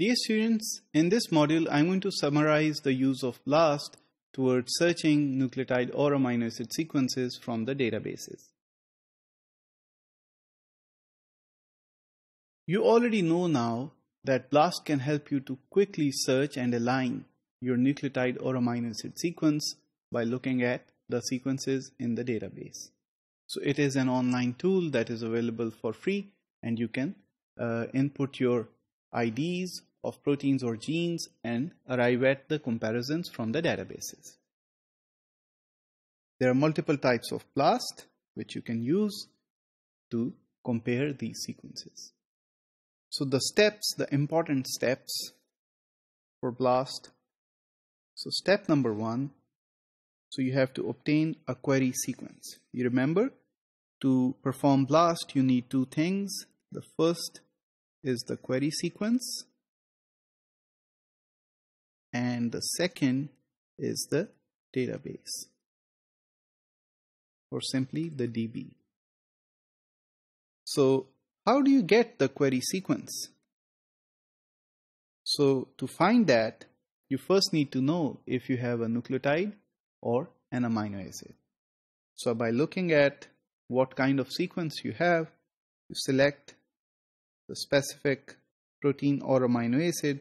Dear students, in this module, I'm going to summarize the use of BLAST towards searching nucleotide or amino acid sequences from the databases. You already know now that BLAST can help you to quickly search and align your nucleotide or amino acid sequence by looking at the sequences in the database. So it is an online tool that is available for free, and you can input your IDs of proteins or genes and arrive at the comparisons from the databases. There are multiple types of BLAST which you can use to compare these sequences. So the important steps for BLAST. So step number 1, so you have to obtain a query sequence. You remember, to perform BLAST you need two things. The first is the query sequence, and the second is the database, or simply the DB. So how do you get the query sequence? So to find that, you first need to know if you have a nucleotide or an amino acid. So by looking at what kind of sequence you have, you select the specific protein or amino acid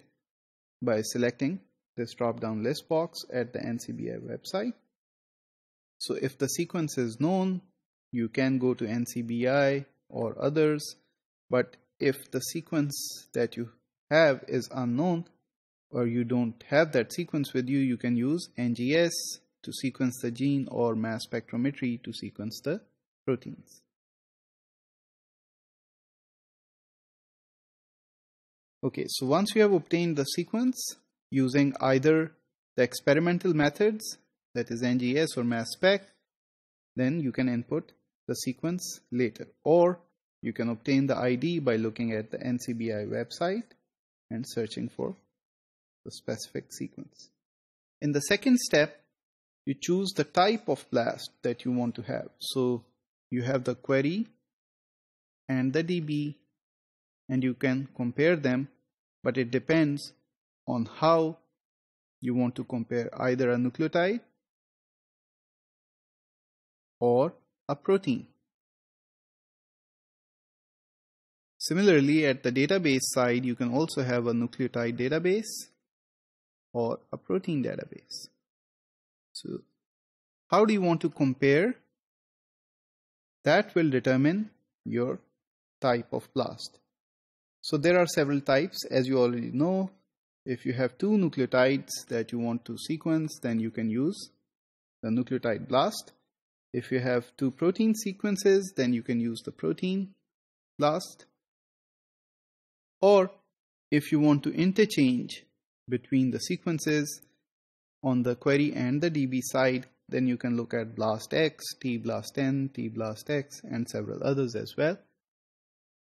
by selecting this drop-down list box at the NCBI website. So if the sequence is known, you can go to NCBI or others, but if the sequence that you have is unknown or you don't have that sequence with you, you can use NGS to sequence the gene or mass spectrometry to sequence the proteins. Okay, so once you have obtained the sequence using either the experimental methods, that is NGS or mass spec, then you can input the sequence later, or you can obtain the ID by looking at the NCBI website and searching for the specific sequence. In the second step, you choose the type of BLAST that you want to have. So you have the query and the DB, and you can compare them, but it depends on how you want to compare either a nucleotide or a protein. Similarly, at the database side, you can also have a nucleotide database or a protein database. So how do you want to compare? That will determine your type of BLAST. So there are several types, as you already know. If you have two nucleotides that you want to sequence, then you can use the nucleotide BLAST. If you have two protein sequences, then you can use the protein BLAST. Or if you want to interchange between the sequences on the query and the DB side, then you can look at BLAST-X, T-BLAST-N, T-BLAST-X, and several others as well.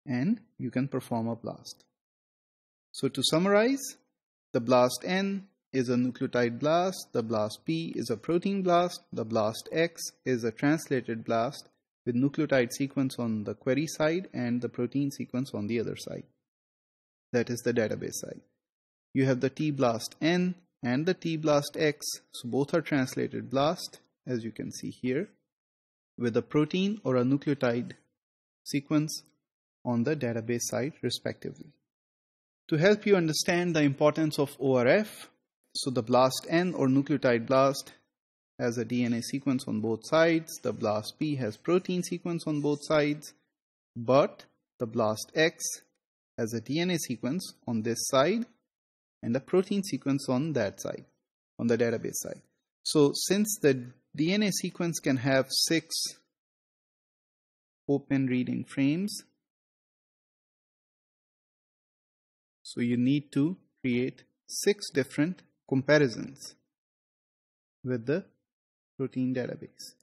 And you can perform a BLAST. So to summarize, the BLAST-N is a nucleotide BLAST, the BLAST-P is a protein BLAST, the BLAST-X is a translated BLAST with nucleotide sequence on the query side and the protein sequence on the other side. That is the database side. You have the T-BLAST-N and the T-BLAST-X, so both are translated BLAST, as you can see here, with a protein or a nucleotide sequence on the database side respectively. To help you understand the importance of ORF, so the BLAST-N or nucleotide BLAST has a DNA sequence on both sides, the BLAST-P has protein sequence on both sides, but the BLAST-X has a DNA sequence on this side and a protein sequence on that side, on the database side. So since the DNA sequence can have 6 open reading frames, so you need to create 6 different comparisons with the protein database.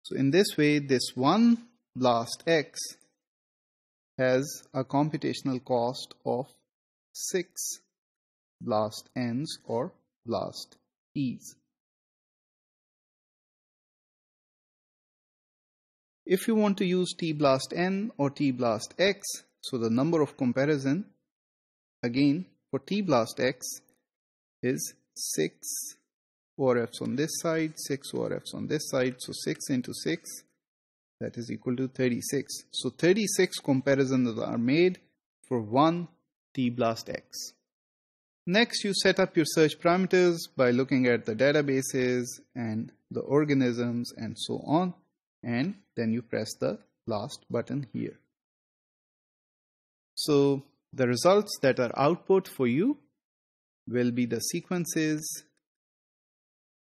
So in this way, this one BLAST-X has a computational cost of 6 BLAST-Ns or BLAST-Ps. If you want to use T-BLAST-N or T-BLAST-X, so the number of comparison, again for TBLAST-X is 6 ORFs on this side, 6 ORFs on this side. So 6 into 6, that is equal to 36. So 36 comparisons are made for one TBLAST-X. Next, you set up your search parameters by looking at the databases and the organisms and so on, and then you press the last button here. So the results that are output for you will be the sequences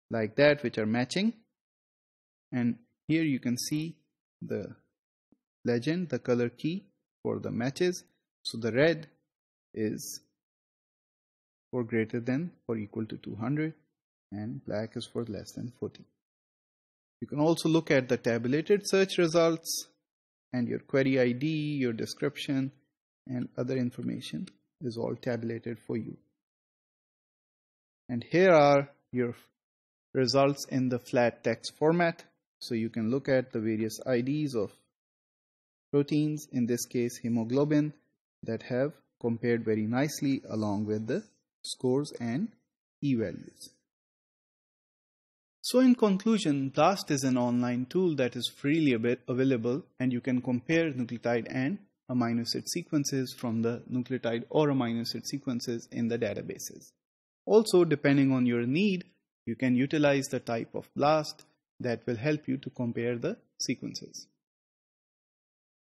like that which are matching, and here you can see the legend, the color key for the matches. So the red is for greater than or equal to 200 and black is for less than 40. You can also look at the tabulated search results, and your query ID, your description and other information is all tabulated for you. And here are your results in the flat text format. So you can look at the various IDs of proteins, in this case hemoglobin, that have compared very nicely along with the scores and e-values. So in conclusion, BLAST is an online tool that is freely available, and you can compare nucleotide and amino acid sequences from the nucleotide or amino acid sequences in the databases. Also, depending on your need, you can utilize the type of BLAST that will help you to compare the sequences.